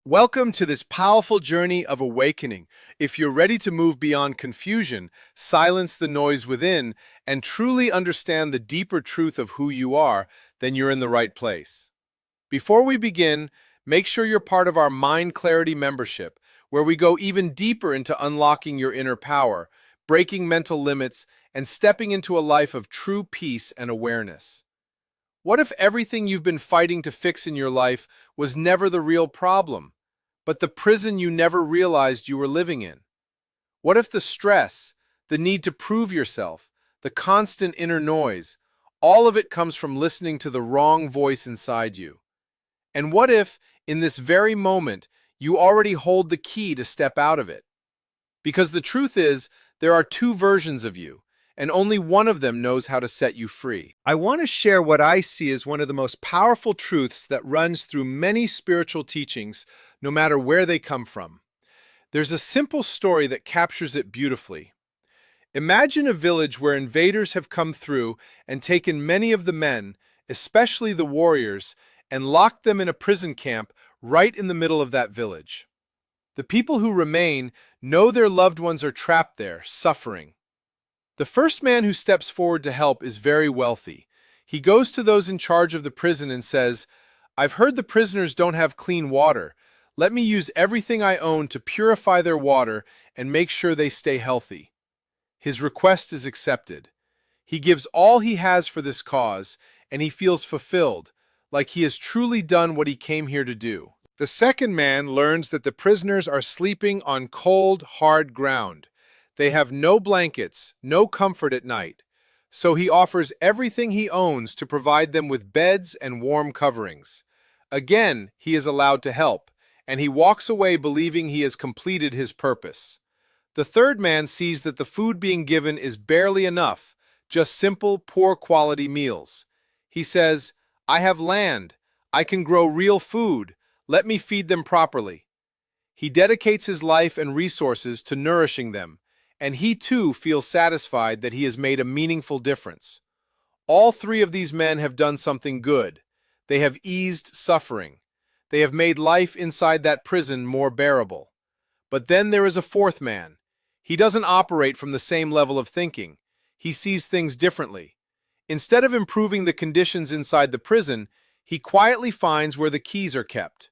Welcome to this powerful journey of awakening. If you're ready to move beyond confusion, silence the noise within, and truly understand the deeper truth of who you are, then you're in the right place. Before we begin, make sure you're part of our Mind Clarity membership, where we go even deeper into unlocking your inner power, breaking mental limits, and stepping into a life of true peace and awareness. What if everything you've been fighting to fix in your life was never the real problem, but the prison you never realized you were living in? What if the stress, the need to prove yourself, the constant inner noise, all of it comes from listening to the wrong voice inside you? And what if, in this very moment, you already hold the key to step out of it? Because the truth is, there are two versions of you, and only one of them knows how to set you free. I want to share what I see as one of the most powerful truths that runs through many spiritual teachings, no matter where they come from. There's a simple story that captures it beautifully. Imagine a village where invaders have come through and taken many of the men, especially the warriors, and locked them in a prison camp right in the middle of that village. The people who remain know their loved ones are trapped there, suffering. The first man who steps forward to help is very wealthy. He goes to those in charge of the prison and says, "I've heard the prisoners don't have clean water. Let me use everything I own to purify their water and make sure they stay healthy." His request is accepted. He gives all he has for this cause, and he feels fulfilled, like he has truly done what he came here to do. The second man learns that the prisoners are sleeping on cold, hard ground. They have no blankets, no comfort at night, so he offers everything he owns to provide them with beds and warm coverings. Again, he is allowed to help, and he walks away believing he has completed his purpose. The third man sees that the food being given is barely enough, just simple, poor-quality meals. He says, "I have land. I can grow real food. Let me feed them properly." He dedicates his life and resources to nourishing them, and he too feels satisfied that he has made a meaningful difference. All three of these men have done something good. They have eased suffering. They have made life inside that prison more bearable. But then there is a fourth man. He doesn't operate from the same level of thinking. He sees things differently. Instead of improving the conditions inside the prison, he quietly finds where the keys are kept.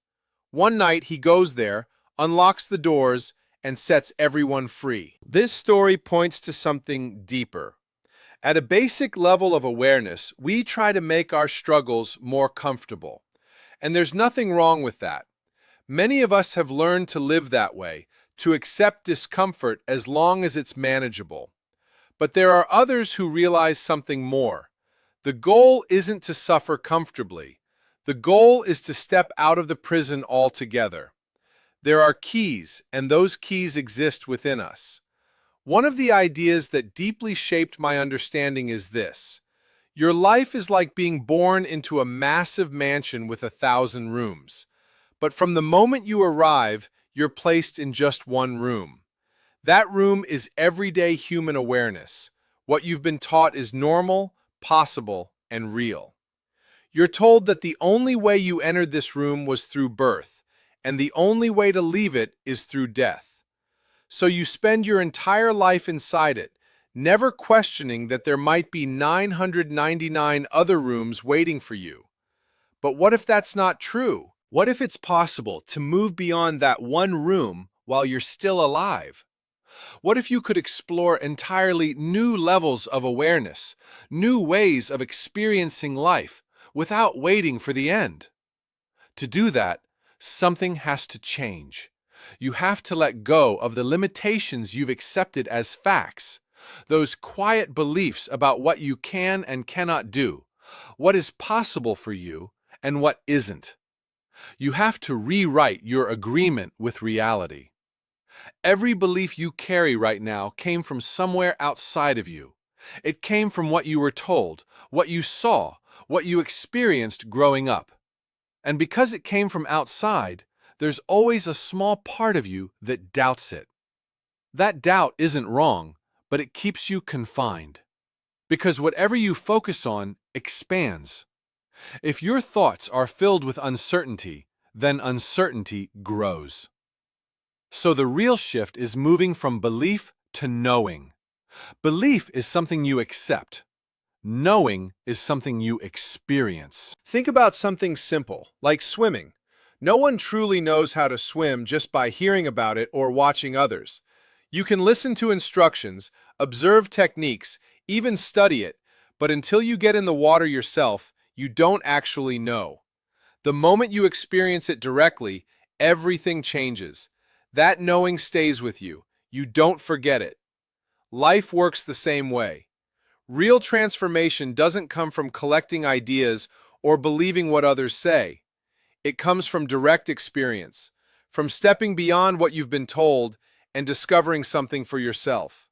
One night he goes there, unlocks the doors, and sets everyone free. This story points to something deeper. At a basic level of awareness, we try to make our struggles more comfortable. And there's nothing wrong with that. Many of us have learned to live that way, to accept discomfort as long as it's manageable. But there are others who realize something more. The goal isn't to suffer comfortably. The goal is to step out of the prison altogether. There are keys, and those keys exist within us. One of the ideas that deeply shaped my understanding is this: your life is like being born into a massive mansion with 1,000 rooms. But from the moment you arrive, you're placed in just one room. That room is everyday human awareness. What you've been taught is normal, possible, and real. You're told that the only way you entered this room was through birth, and the only way to leave it is through death. So you spend your entire life inside it, never questioning that there might be 999 other rooms waiting for you. But what if that's not true? What if it's possible to move beyond that one room while you're still alive? What if you could explore entirely new levels of awareness, new ways of experiencing life, without waiting for the end? To do that, something has to change. You have to let go of the limitations you've accepted as facts, those quiet beliefs about what you can and cannot do, what is possible for you and what isn't. You have to rewrite your agreement with reality. Every belief you carry right now came from somewhere outside of you. It came from what you were told, what you saw, what you experienced growing up. And because it came from outside, there's always a small part of you that doubts it. That doubt isn't wrong, but it keeps you confined. Because whatever you focus on expands. If your thoughts are filled with uncertainty, then uncertainty grows. So the real shift is moving from belief to knowing. Belief is something you accept. Knowing is something you experience. Think about something simple, like swimming. No one truly knows how to swim just by hearing about it or watching others. You can listen to instructions, observe techniques, even study it, but until you get in the water yourself, you don't actually know. The moment you experience it directly, everything changes. That knowing stays with you. You don't forget it. Life works the same way. Real transformation doesn't come from collecting ideas or believing what others say. It comes from direct experience, from stepping beyond what you've been told and discovering something for yourself.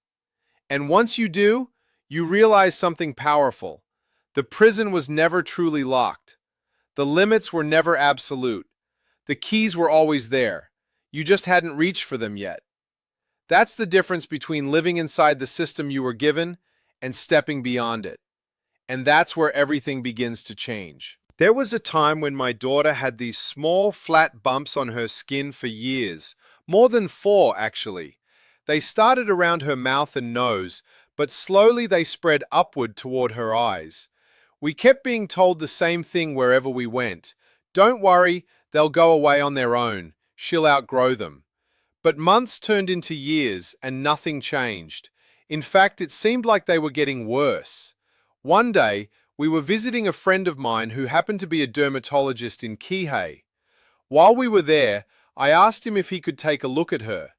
And once you do, you realize something powerful. The prison was never truly locked. The limits were never absolute. The keys were always there. You just hadn't reached for them yet. That's the difference between living inside the system you were given and stepping beyond it. And that's where everything begins to change. There was a time when my daughter had these small, flat bumps on her skin for years. More than 4, actually. They started around her mouth and nose, but slowly they spread upward toward her eyes. We kept being told the same thing wherever we went. Don't worry, they'll go away on their own. She'll outgrow them. But months turned into years and nothing changed. In fact, it seemed like they were getting worse. One day, we were visiting a friend of mine who happened to be a dermatologist in Kihei. While we were there, I asked him if he could take a look at her.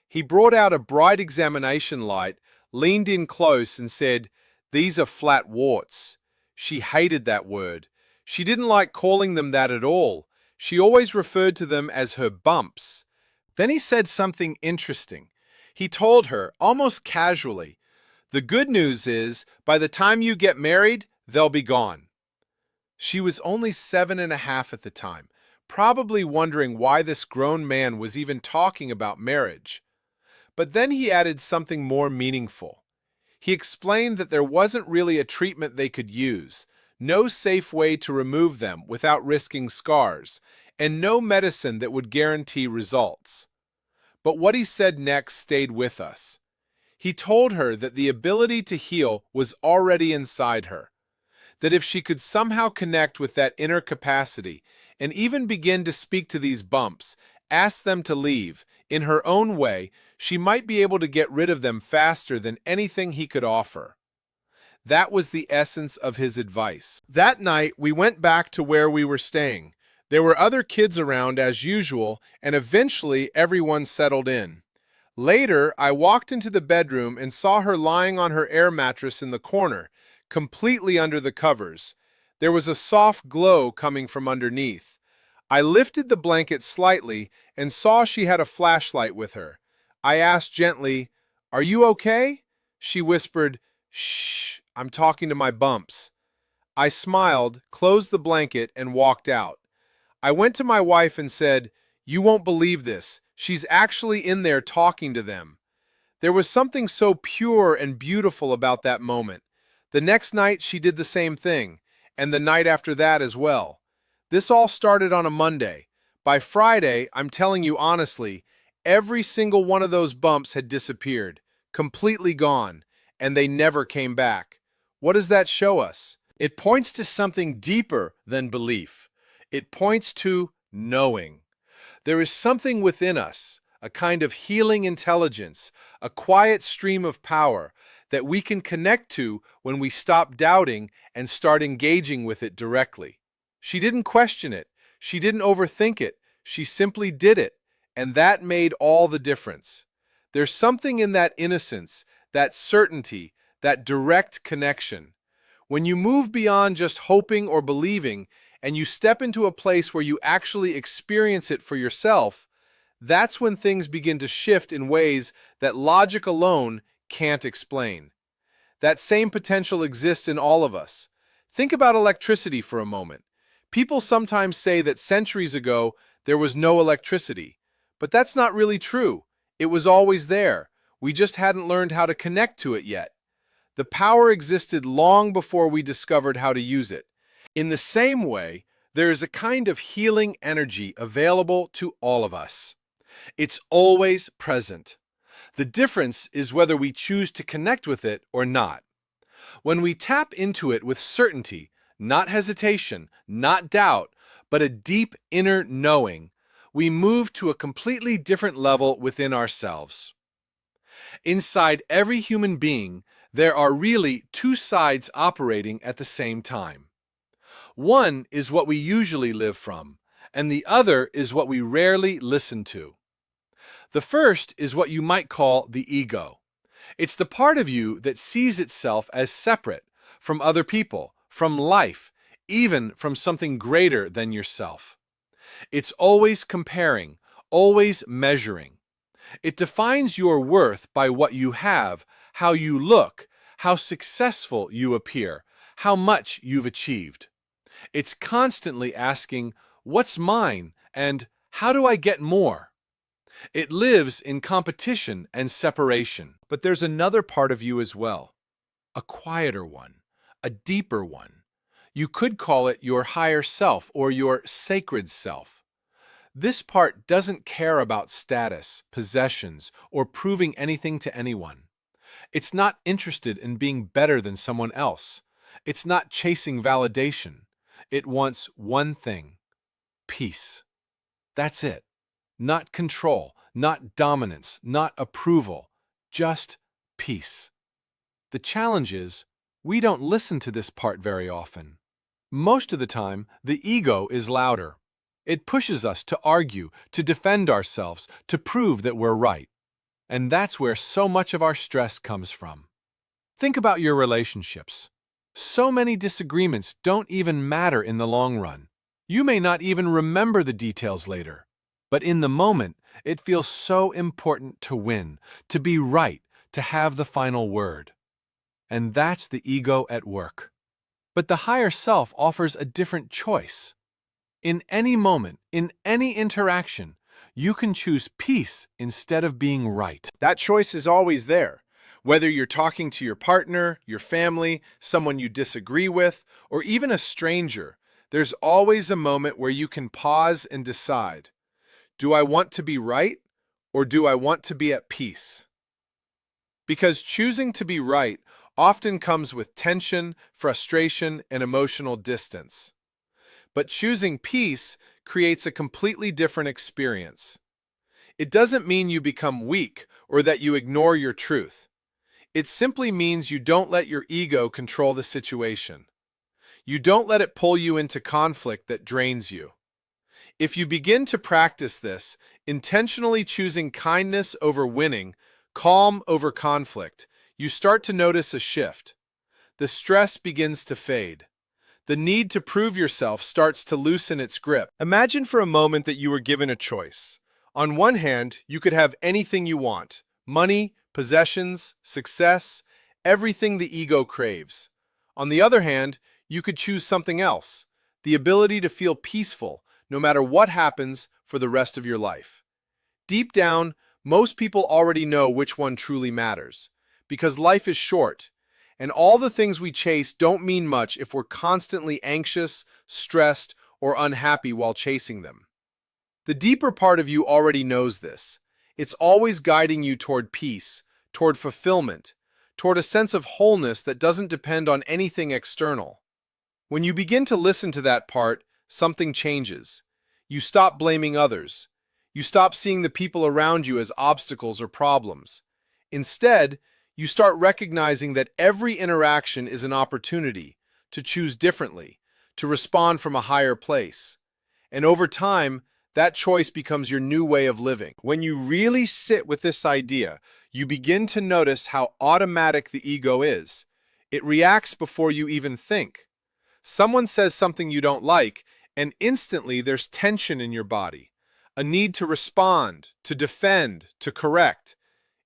He brought out a bright examination light, leaned in close and said, "These are flat warts." She hated that word. She didn't like calling them that at all. She always referred to them as her bumps. Then he said something interesting. He told her, almost casually, "The good news is, by the time you get married, they'll be gone." She was only 7.5 at the time, probably wondering why this grown man was even talking about marriage. But then he added something more meaningful. He explained that there wasn't really a treatment they could use, no safe way to remove them without risking scars, and no medicine that would guarantee results. But what he said next stayed with us. He told her that the ability to heal was already inside her, that if she could somehow connect with that inner capacity and even begin to speak to these bumps, ask them to leave, in her own way, she might be able to get rid of them faster than anything he could offer. That was the essence of his advice. That night, we went back to where we were staying. There were other kids around as usual, and eventually everyone settled in. Later, I walked into the bedroom and saw her lying on her air mattress in the corner, completely under the covers. There was a soft glow coming from underneath. I lifted the blanket slightly and saw she had a flashlight with her. I asked gently, "Are you okay?" She whispered, "Shh, I'm talking to my bumps." I smiled, closed the blanket, and walked out. I went to my wife and said, "You won't believe this. She's actually in there talking to them." There was something so pure and beautiful about that moment. The next night she did the same thing, and the night after that as well. This all started on a Monday. By Friday, I'm telling you honestly, every single one of those bumps had disappeared, completely gone, and they never came back. What does that show us? It points to something deeper than belief. It points to knowing. There is something within us, a kind of healing intelligence, a quiet stream of power that we can connect to when we stop doubting and start engaging with it directly. She didn't question it. She didn't overthink it. She simply did it, and that made all the difference. There's something in that innocence, that certainty, that direct connection. When you move beyond just hoping or believing, and you step into a place where you actually experience it for yourself, that's when things begin to shift in ways that logic alone can't explain. That same potential exists in all of us. Think about electricity for a moment. People sometimes say that centuries ago there was no electricity, but that's not really true. It was always there. We just hadn't learned how to connect to it yet. The power existed long before we discovered how to use it. In the same way, There is a kind of healing energy available to all of us. It's always present. The difference is whether we choose to connect with it or not. When we tap into it with certainty, not hesitation, not doubt, but a deep inner knowing, we move to a completely different level within ourselves. Inside every human being, there are really two sides operating at the same time. One is what we usually live from, and the other is what we rarely listen to. The first is what you might call the ego. It's the part of you that sees itself as separate from other people, from life, even from something greater than yourself. It's always comparing, always measuring. It defines your worth by what you have, how you look, how successful you appear, how much you've achieved. It's constantly asking, "What's mine?" and "How do I get more?" It lives in competition and separation. But there's another part of you as well, a quieter one, a deeper one. You could call it your higher self or your sacred self. This part doesn't care about status, possessions, or proving anything to anyone. It's not interested in being better than someone else. It's not chasing validation. It wants one thing: peace. That's it. Not control, not dominance, not approval, just peace. The challenge is, we don't listen to this part very often. Most of the time, the ego is louder. It pushes us to argue, to defend ourselves, to prove that we're right. And that's where so much of our stress comes from. Think about your relationships. So many disagreements don't even matter in the long run. You may not even remember the details later. But in the moment, it feels so important to win, to be right, to have the final word. And that's the ego at work. But the higher self offers a different choice. In any moment, in any interaction, you can choose peace instead of being right. That choice is always there. Whether you're talking to your partner, your family, someone you disagree with, or even a stranger, there's always a moment where you can pause and decide, do I want to be right, or do I want to be at peace? Because choosing to be right often comes with tension, frustration, and emotional distance. But choosing peace creates a completely different experience. It doesn't mean you become weak or that you ignore your truth. It simply means you don't let your ego control the situation. You don't let it pull you into conflict that drains you. If you begin to practice this, intentionally choosing kindness over winning, calm over conflict, you start to notice a shift. The stress begins to fade. The need to prove yourself starts to loosen its grip. Imagine for a moment that you were given a choice. On one hand, you could have anything you want: money, possessions, success, everything the ego craves. On the other hand, you could choose something else: the ability to feel peaceful, no matter what happens, for the rest of your life. Deep down, most people already know which one truly matters, because life is short, and all the things we chase don't mean much if we're constantly anxious, stressed, or unhappy while chasing them. The deeper part of you already knows this. It's always guiding you toward peace, toward fulfillment, toward a sense of wholeness that doesn't depend on anything external. When you begin to listen to that part, something changes. You stop blaming others. You stop seeing the people around you as obstacles or problems. Instead, you start recognizing that every interaction is an opportunity to choose differently, to respond from a higher place. And over time, that choice becomes your new way of living. When you really sit with this idea, you begin to notice how automatic the ego is. It reacts before you even think. Someone says something you don't like, and instantly there's tension in your body, a need to respond, to defend, to correct.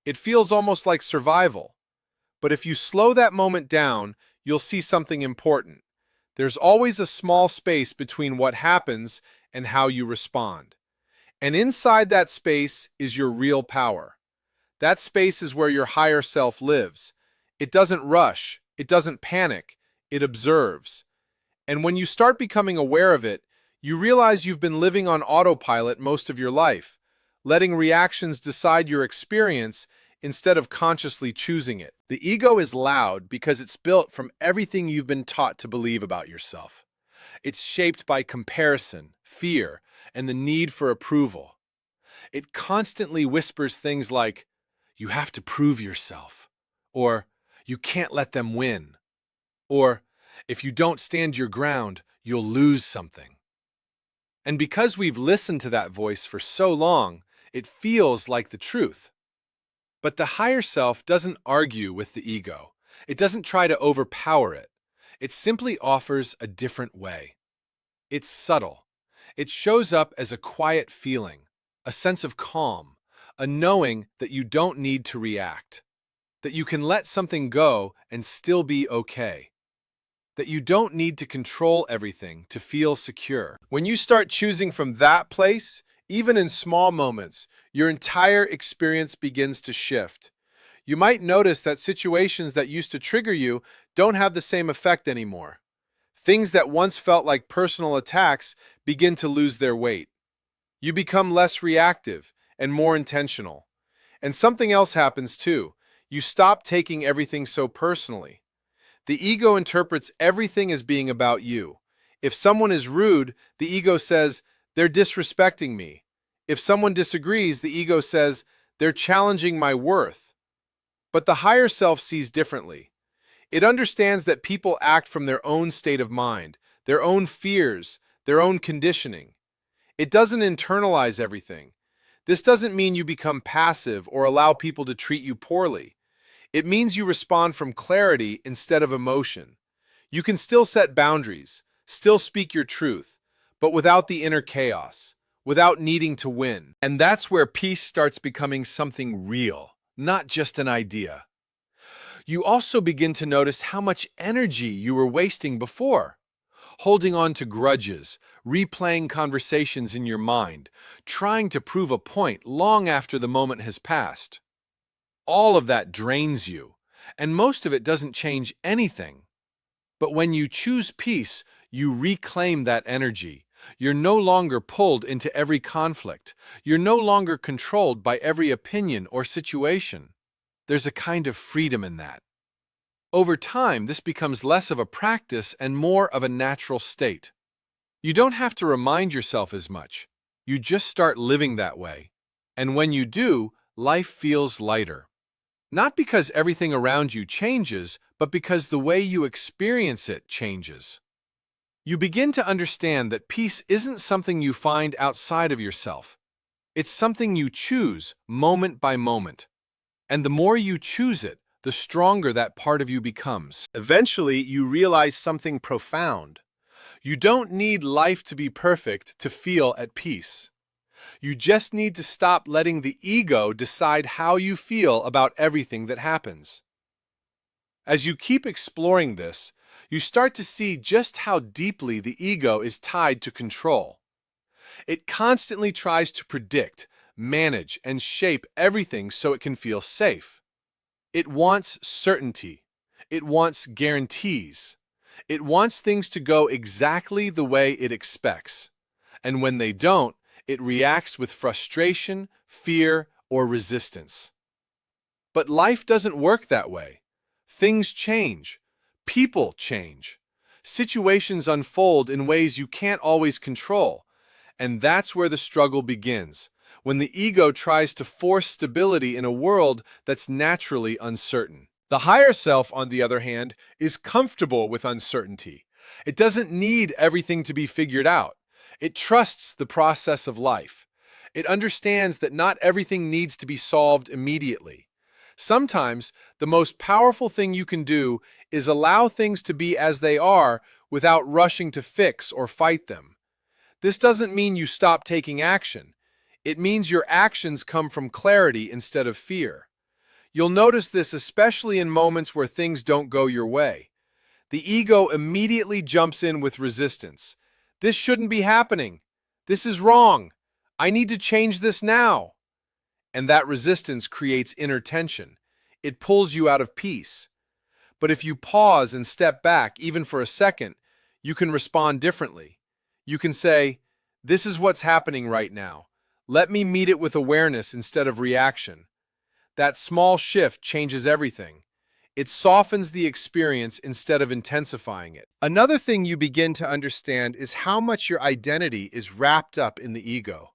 It feels almost like survival. But if you slow that moment down, you'll see something important. There's always a small space between what happens and how you respond. And inside that space is your real power. That space is where your higher self lives. It doesn't rush, it doesn't panic, it observes. And when you start becoming aware of it, You realize you've been living on autopilot most of your life, letting reactions decide your experience instead of consciously choosing it. The ego is loud because it's built from everything you've been taught to believe about yourself. It's shaped by comparison, fear, and the need for approval. It constantly whispers things like, "You have to prove yourself," or "You can't let them win," or "If you don't stand your ground, you'll lose something." And because we've listened to that voice for so long, it feels like the truth. But the higher self doesn't argue with the ego. It doesn't try to overpower it. It simply offers a different way. It's subtle. It shows up as a quiet feeling, a sense of calm, a knowing that you don't need to react, that you can let something go and still be okay, that you don't need to control everything to feel secure. When you start choosing from that place, even in small moments, your entire experience begins to shift. You might notice that situations that used to trigger you don't have the same effect anymore. Things that once felt like personal attacks begin to lose their weight. You become less reactive and more intentional. And something else happens too. You stop taking everything so personally. The ego interprets everything as being about you. If someone is rude, the ego says, "They're disrespecting me." If someone disagrees, the ego says, "They're challenging my worth." But the higher self sees differently. It understands that people act from their own state of mind, their own fears, their own conditioning. It doesn't internalize everything. This doesn't mean you become passive or allow people to treat you poorly. It means you respond from clarity instead of emotion. You can still set boundaries, still speak your truth, but without the inner chaos, without needing to win. And that's where peace starts becoming something real, not just an idea. You also begin to notice how much energy you were wasting before, holding on to grudges, replaying conversations in your mind, trying to prove a point long after the moment has passed. All of that drains you, and most of it doesn't change anything. But when you choose peace, you reclaim that energy. You're no longer pulled into every conflict. You're no longer controlled by every opinion or situation. There's a kind of freedom in that. Over time, this becomes less of a practice and more of a natural state. You don't have to remind yourself as much. You just start living that way. And when you do, life feels lighter. Not because everything around you changes, but because the way you experience it changes. You begin to understand that peace isn't something you find outside of yourself. It's something you choose moment by moment. And the more you choose it, the stronger that part of you becomes. Eventually, you realize something profound. You don't need life to be perfect to feel at peace. You just need to stop letting the ego decide how you feel about everything that happens. As you keep exploring this, you start to see just how deeply the ego is tied to control. It constantly tries to predict, manage, and shape everything so it can feel safe. It wants certainty. It wants guarantees. It wants things to go exactly the way it expects. And when they don't, it reacts with frustration, fear, or resistance. But life doesn't work that way. Things change. People change. Situations unfold in ways you can't always control. And that's where the struggle begins, when the ego tries to force stability in a world that's naturally uncertain. The higher self, on the other hand, is comfortable with uncertainty. It doesn't need everything to be figured out. It trusts the process of life. It understands that not everything needs to be solved immediately. Sometimes, the most powerful thing you can do is allow things to be as they are without rushing to fix or fight them. This doesn't mean you stop taking action. It means your actions come from clarity instead of fear. You'll notice this especially in moments where things don't go your way. The ego immediately jumps in with resistance. "This shouldn't be happening. This is wrong. I need to change this now." And that resistance creates inner tension. It pulls you out of peace. But if you pause and step back, even for a second, you can respond differently. You can say, "This is what's happening right now. Let me meet it with awareness instead of reaction." That small shift changes everything. It softens the experience instead of intensifying it. Another thing you begin to understand is how much your identity is wrapped up in the ego.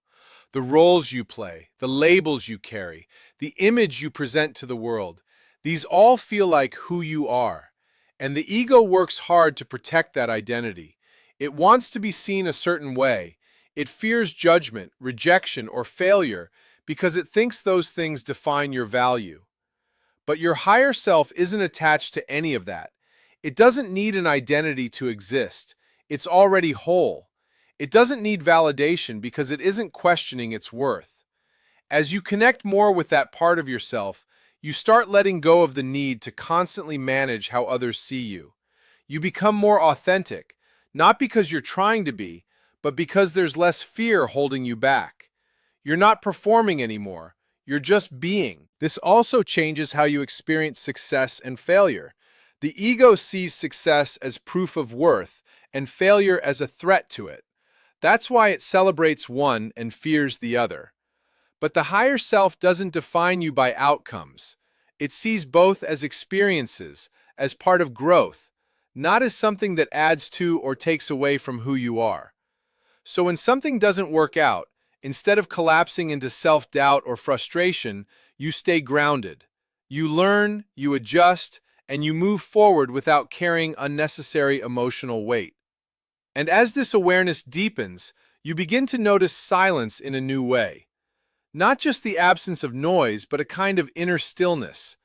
The roles you play, the labels you carry, the image you present to the world, these all feel like who you are. And the ego works hard to protect that identity. It wants to be seen a certain way. It fears judgment, rejection, or failure because it thinks those things define your value. But your higher self isn't attached to any of that. It doesn't need an identity to exist. It's already whole. It doesn't need validation because it isn't questioning its worth. As you connect more with that part of yourself, you start letting go of the need to constantly manage how others see you. You become more authentic, not because you're trying to be, but because there's less fear holding you back. You're not performing anymore. You're just being. This also changes how you experience success and failure. The ego sees success as proof of worth and failure as a threat to it. That's why it celebrates one and fears the other. But the higher self doesn't define you by outcomes. It sees both as experiences, as part of growth, not as something that adds to or takes away from who you are. So when something doesn't work out, instead of collapsing into self-doubt or frustration, you stay grounded. You learn, you adjust, and you move forward without carrying unnecessary emotional weight. And as this awareness deepens, you begin to notice silence in a new way. Not just the absence of noise, but a kind of inner stillness.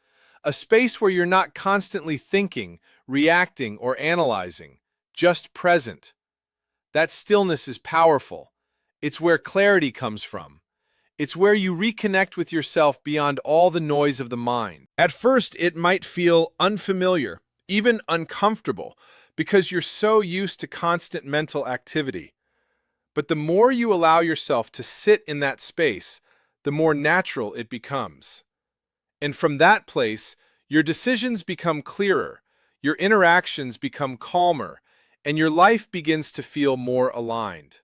A space where you're not constantly thinking, reacting, or analyzing, just present. That stillness is powerful. It's where clarity comes from. It's where you reconnect with yourself beyond all the noise of the mind. At first, it might feel unfamiliar, even uncomfortable, because you're so used to constant mental activity. But the more you allow yourself to sit in that space, the more natural it becomes. And from that place, your decisions become clearer, your interactions become calmer, and your life begins to feel more aligned.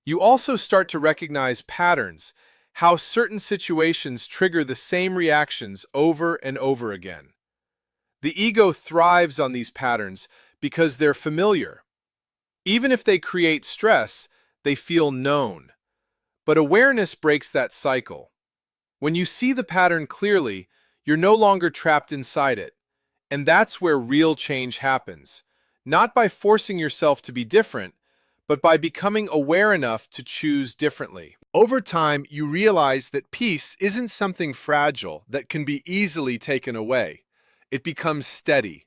You also start to recognize patterns, how certain situations trigger the same reactions over and over again. The ego thrives on these patterns because they're familiar. Even if they create stress, they feel known. But awareness breaks that cycle. When you see the pattern clearly, you're no longer trapped inside it. And that's where real change happens. Not by forcing yourself to be different, but by becoming aware enough to choose differently. Over time, you realize that peace isn't something fragile that can be easily taken away. It becomes steady.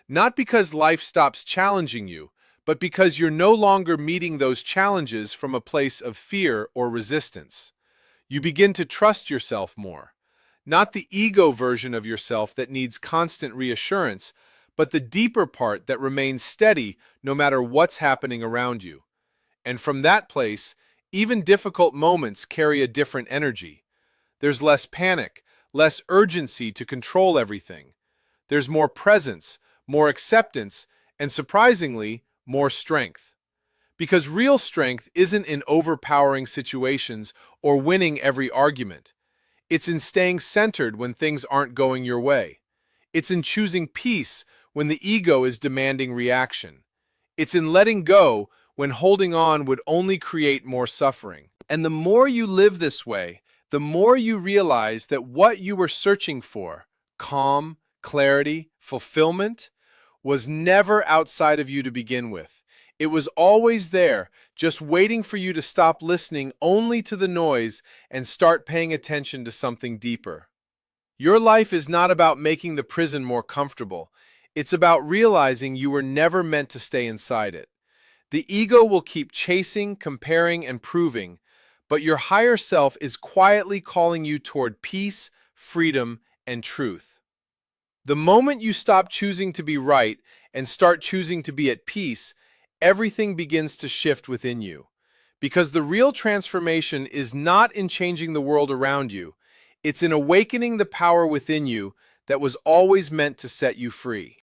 Not because life stops challenging you, but because you're no longer meeting those challenges from a place of fear or resistance. You begin to trust yourself more. Not the ego version of yourself that needs constant reassurance, but the deeper part that remains steady no matter what's happening around you. And from that place, even difficult moments carry a different energy. There's less panic, less urgency to control everything. There's more presence, more acceptance, and surprisingly, more strength. Because real strength isn't in overpowering situations or winning every argument. It's in staying centered when things aren't going your way. It's in choosing peace when the ego is demanding reaction. It's in letting go when holding on would only create more suffering. And the more you live this way, the more you realize that what you were searching for, calm, clarity, fulfillment, was never outside of you to begin with. It was always there, just waiting for you to stop listening only to the noise and start paying attention to something deeper. Your life is not about making the prison more comfortable. It's about realizing you were never meant to stay inside it. The ego will keep chasing, comparing, and proving, but your higher self is quietly calling you toward peace, freedom, and truth. The moment you stop choosing to be right and start choosing to be at peace, everything begins to shift within you. Because the real transformation is not in changing the world around you, it's in awakening the power within you that was always meant to set you free.